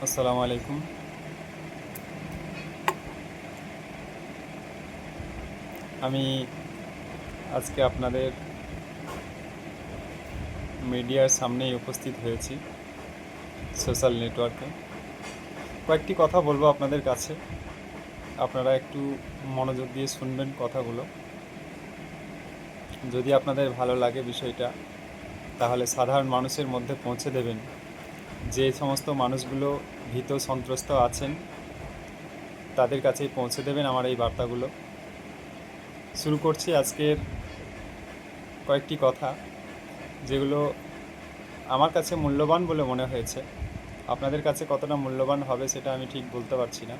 আসসালামু আলাইকুম। আমি আজকে আপনাদের মিডিয়ার সামনেই উপস্থিত হয়েছি সোশ্যাল নেটওয়ার্কে। কয়েকটি কথা বলবো আপনাদের কাছে, আপনারা একটু মনোযোগ দিয়ে শুনবেন কথাগুলো। যদি আপনাদের ভালো লাগে বিষয়টা, তাহলে সাধারণ মানুষের মধ্যে পৌঁছে দেবেন। যে সমস্ত মানুষগুলো ভীত সন্ত্রস্ত আছেন তাদের কাছেই পৌঁছে দেবেন আমার এই বার্তাগুলো। শুরু করছি আজকের কয়েকটি কথা, যেগুলো আমার কাছে মূল্যবান বলে মনে হয়েছে। আপনাদের কাছে কতটা মূল্যবান হবে সেটা আমি ঠিক বলতে পারছি না।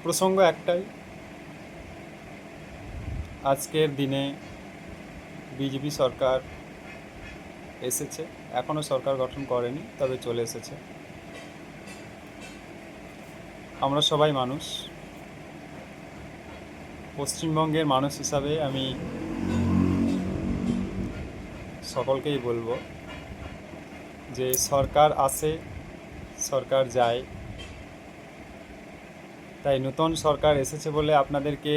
প্রসঙ্গ একটাই, আজকের দিনে বিজেপি সরকার এসেছে, এখনও সরকার গঠন করেনি, তবে চলে এসেছে। আমরা সবাই মানুষ। পশ্চিমবঙ্গের মানুষ হিসাবে আমি সকলকেই বলবো যে সরকার আসে, সরকার যায়। তাই নতুন সরকার এসেছে বলে আপনাদেরকে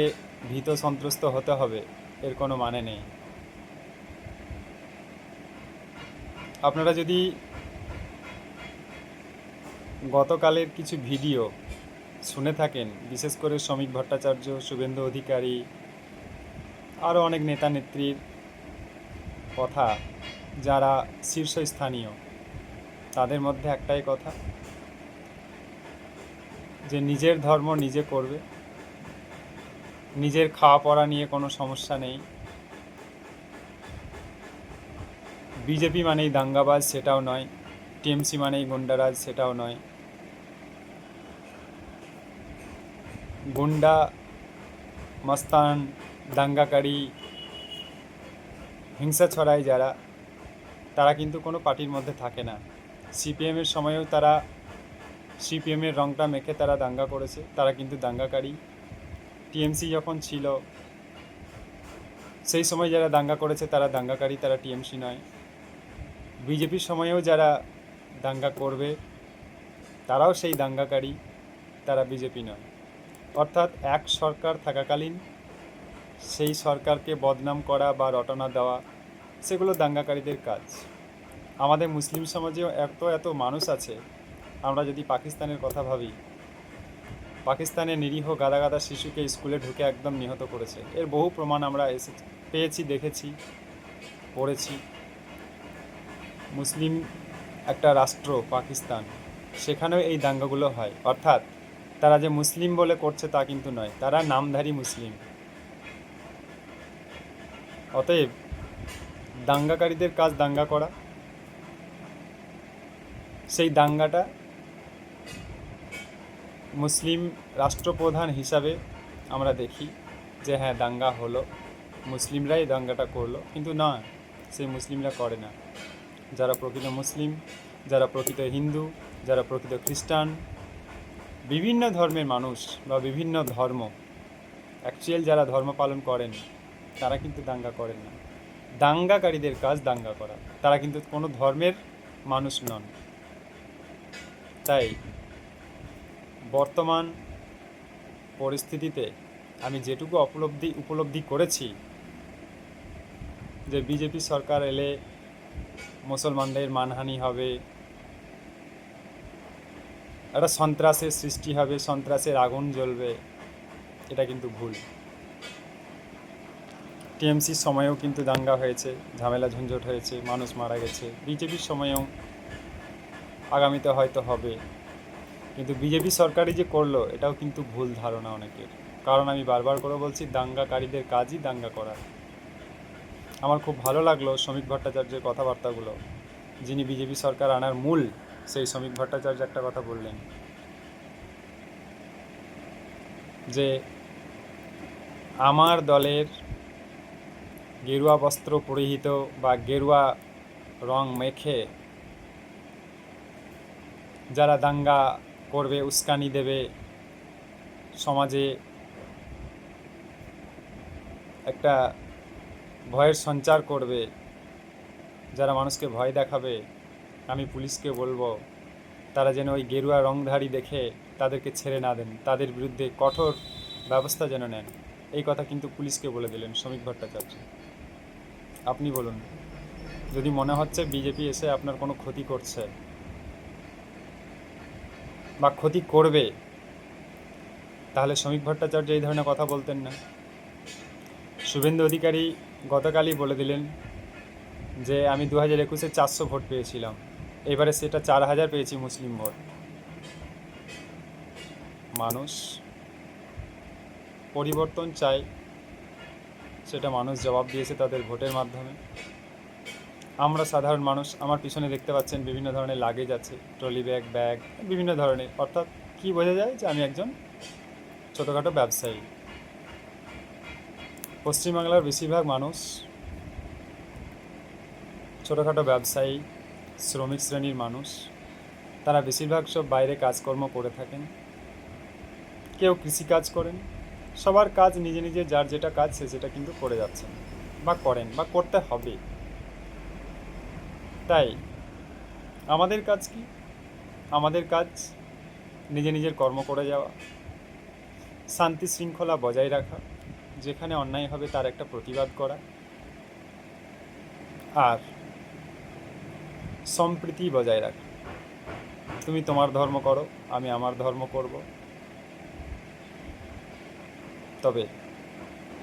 ভীত সন্ত্রস্ত হতে হবে এর কোনো মানে নেই। আপনারা যদি গতকালের কিছু ভিডিও শুনে থাকেন, বিশেষ করে শ্রমিক ভট্টাচার্য, শুভেন্দু অধিকারী, আরও অনেক নেতা নেত্রীর কথা, যারা শীর্ষস্থানীয়, তাদের মধ্যে একটাই কথা যে নিজের ধর্ম নিজে করবে, নিজের খাওয়া পড়া নিয়ে কোনো সমস্যা নেই। বিজেপি মানেই দাঙ্গাবাজ সেটাও নয়, টিএমসি মানেই গুন্ডারাজ সেটাও নয়। গুন্ডা, মস্তান, দাঙ্গাকারী, হিংসা ছড়ায় যারা, তারা কিন্তু কোনো পার্টির মধ্যে থাকে না। সিপিএমের সময়েও তারা সিপিএমের রংটা মেখে তারা দাঙ্গা করেছে, তারা কিন্তু দাঙ্গাকারী। টিএমসি যখন ছিল সেই সময় যারা দাঙ্গা করেছে তারা দাঙ্গাকারী, তারা টিএমসি নয়। বিজেপির সময়েও যারা দাঙ্গা করবে তারাও সেই দাঙ্গাকারী, তারা বিজেপি নয়। অর্থাৎ এক সরকার থাকাকালীন সেই সরকারকে বদনাম করা বা রটনা দেওয়া, সেগুলো দাঙ্গাকারীদের কাজ। আমাদের মুসলিম সমাজেও এত এত মানুষ আছে। আমরা যদি পাকিস্তানের কথা ভাবি, পাকিস্তানে নিরীহ গাদা গাদা শিশুকে স্কুলে ঢুকে একদম নিহত করেছে। এর বহু প্রমাণ আমরা পেয়েছি, দেখেছি, পড়েছি। মুসলিম একটা রাষ্ট্র পাকিস্তান, সেখানেও এই দাঙ্গাগুলো হয়। অর্থাৎ তারা যে মুসলিম বলে করছে তা কিন্তু নয়, তারা নামধারী মুসলিম। অতএব দাঙ্গাকারীদের কাজ দাঙ্গা করা। সেই দাঙ্গাটা মুসলিম রাষ্ট্রপ্রধান হিসাবে আমরা দেখি যে হ্যাঁ দাঙ্গা হলো, মুসলিমরাই দাঙ্গাটা করলো, কিন্তু না, সেই মুসলিমরা করে না। যারা প্রকৃত মুসলিম, যারা প্রকৃত হিন্দু, যারা প্রকৃত খ্রিস্টান, বিভিন্ন ধর্মের মানুষ বা বিভিন্ন ধর্ম, অ্যাকচুয়াল যারা ধর্ম পালন করেন, তারা কিন্তু দাঙ্গা করেন না। দাঙ্গাকারীদের কাজ দাঙ্গা করা, তারা কিন্তু কোনো ধর্মের মানুষ নন। তাই বর্তমান পরিস্থিতিতে আমি যেটুকু উপলব্ধি করেছি যে বিজেপি সরকার এলে মুসলমানদের মানহানি হবে, একটা সন্ত্রাসের সৃষ্টি হবে, সন্ত্রাসের আগুন জ্বলবে, এটা কিন্তু ভুল। টিএমসির সময়েও কিন্তু দাঙ্গা হয়েছে, ঝামেলা ঝঞ্ঝট হয়েছে, মানুষ মারা গেছে। বিজেপির সময়েও আগামীতে হয়তো হবে, কিন্তু বিজেপি সরকারই যে করলো এটাও কিন্তু ভুল ধারণা অনেকের। কারণ আমি বারবার করে বলছি, দাঙ্গাকারীদের কাজই দাঙ্গা করা। আমার খুব ভালো লাগলো শ্রমিক ভট্টাচার্যের কথাবার্তাগুলো। যিনি বিজেপি সরকার আনার মূল, সেই শ্রমিক ভট্টাচার্য একটা কথা বললেন যে আমার দলের গেরুয়া বস্ত্র পরিহিত বা গেরুয়া রং মেখে যারা দাঙ্গা করবে, উস্কানি দেবে, সমাজে একটা ভয়ের সঞ্চার করবে, যারা মানুষকে ভয় দেখাবে, আমি পুলিশকে বলবো তারা যেন ওই গেরুয়া রংধারী দেখে তাদেরকে ছেড়ে না দেন, তাদের বিরুদ্ধে কঠোর ব্যবস্থা যেন নেন। এই কথা কিন্তু পুলিশকে বলে দিলেন শ্রমিক ভট্টাচার্য। আপনি বলুন, যদি মনে হচ্ছে বিজেপি এসে আপনার কোনো ক্ষতি করছে বা ক্ষতি করবে, তাহলে শ্রমিক ভট্টাচার্য এই ধরনের কথা বলতেন না। শুভেন্দু অধিকারী গতকালই বলে দিলেন যে আমি 2021-এ 400 ভোট পেয়েছিলাম, এবারে সেটা 4000 পেয়েছি মুসলিম ভোট। মানুষ পরিবর্তন চায়, সেটা মানুষ জবাব দিয়েছে তাদের ভোটের মাধ্যমে। আমরা সাধারণ মানুষ, আমার পিছনে দেখতে পাচ্ছেন বিভিন্ন ধরনের লাগেজ আছে, ট্রলি ব্যাগ বিভিন্ন ধরনের, অর্থাৎ কি বোঝা যায় যে আমি একজন ছোটোখাটো ব্যবসায়ী। পশ্চিমবাংলার বেশিরভাগ মানুষ ছোটোখাটো ব্যবসায়ী, শ্রমিক শ্রেণীর মানুষ, তারা বেশিরভাগ সব বাইরে কাজকর্ম করে থাকেন, কেউ কৃষিকাজ করেন। সবার কাজ নিজে নিজে, যার যেটা কাজ সে সেটা কিন্তু করে যাচ্ছেন বা করেন বা করতে হবে। তাই আমাদের কাজ কি? আমাদের কাজ নিজে নিজের কর্ম করে যাওয়া, শান্তি শৃঙ্খলা বজায় রাখা, যেখানে অন্যায় হবে তার একটা প্রতিবাদ করা, আর সম্প্রীতি বজায় রাখা। তুমি তোমার ধর্ম করো, আমি আমার ধর্ম করব, তবে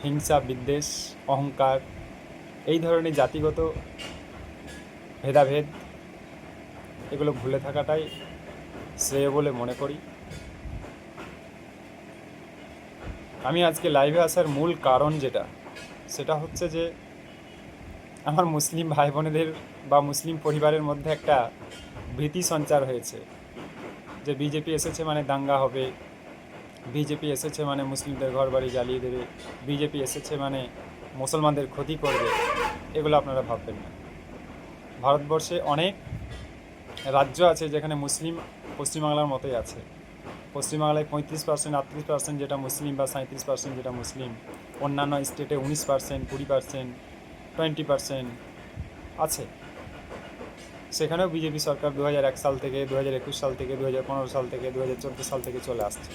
হিংসা, বিদ্বেষ, অহংকার, এই ধরনের জাতিগত ভেদাভেদ, এগুলো ভুলে থাকাটাই শ্রেয় বলে মনে করি। আমি আজকে লাইভে আসার মূল কারণ সেটা হচ্ছে যে আমার মুসলিম ভাই বোনেদের বা মুসলিম পরিবারের মধ্যে একটা ভীতি সঞ্চার হয়েছে যে বিজেপি এসেছে মানে দাঙ্গা হবে, বিজেপি এসেছে মানে মুসলিমদের ঘর বাড়ি জ্বালিয়ে দেবে, বিজেপি এসেছে মানে মুসলমানদের ক্ষতি করবে। এগুলো আপনারা ভাববেন না। ভারতবর্ষে অনেক রাজ্য আছে যেখানে মুসলিম পশ্চিমবাংলার মতোই আছে। পশ্চিমবাংলায় 35%, 38% যেটা মুসলিম, বা 37% যেটা মুসলিম। অন্যান্য স্টেটে 19%, 20%, 20% আছে। সেখানেও বিজেপি সরকার 2001 সাল থেকে, 2021 সাল থেকে, 2015 সাল থেকে, 2014 সাল থেকে চলে আসছে।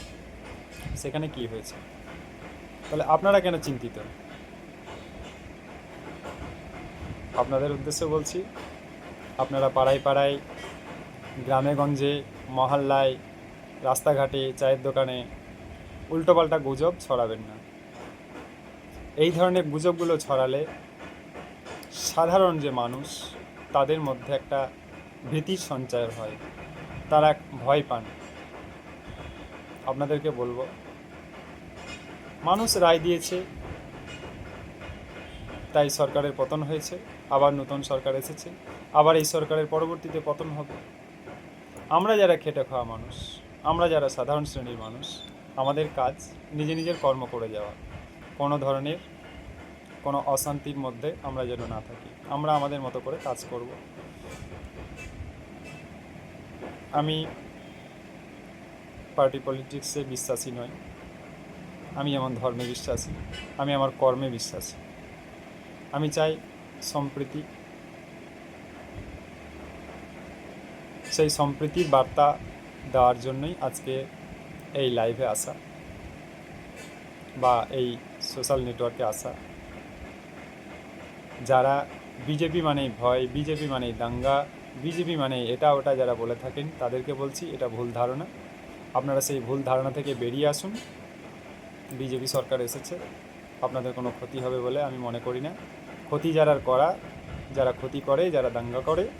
সেখানে কি হয়েছে? তাহলে আপনারা কেন চিন্তিত? আপনাদের উদ্দেশ্যে বলছি, আপনারা পাড়ায় পাড়ায়, গ্রামে গঞ্জে, মহল্লায়, রাস্তাঘাটে, চায়ের দোকানে উল্টোপাল্টা গুজব ছড়াবেন না। এই ধরনের গুজবগুলো ছড়ালে সাধারণ যে মানুষ, তাদের মধ্যে একটা ভীতির সঞ্চার হয়, তারা ভয় পান। আপনাদেরকে বলবো, মানুষ রায় দিয়েছে, তাই সরকারের পতন হয়েছে, আবার নতুন সরকার এসেছে, আবার এই সরকারের পরবর্তীতে পতন হবে। আমরা যারা খেটে খাওয়া মানুষ, আমরা যারা সাধারণ শ্রেণীর মানুষ, আমাদের কাজ নিজে নিজের কর্ম করে যাওয়া। কোনো ধরনের কোনো অশান্তির মধ্যে আমরা যেন না থাকি, আমরা আমাদের মতো করে কাজ করব। আমি পার্টি পলিটিক্সে বিশ্বাসী নই, আমি আমার ধর্মে বিশ্বাসী, আমি আমার কর্মে বিশ্বাসী। আমি চাই সম্প্রীতি, সেই সম্প্রীতির বার্তা দেওয়ার জন্যই আজকে এই লাইভে আসা বা এই সোশ্যাল নেটওয়ার্কে আসা। যারা বিজেপি মানেই ভয়, বিজেপি মানেই দাঙ্গা, বিজেপি মানে এটা ওটা যারা বলে থাকেন, তাদেরকে বলছি এটা ভুল ধারণা। আপনারা সেই ভুল ধারণা থেকে বেরিয়ে আসুন। বিজেপি সরকার এসেছে, আপনাদের কোনো ক্ষতি হবে বলে আমি মনে করি না। ক্ষতি যারা ক্ষতি করে, যারা দাঙ্গা করে,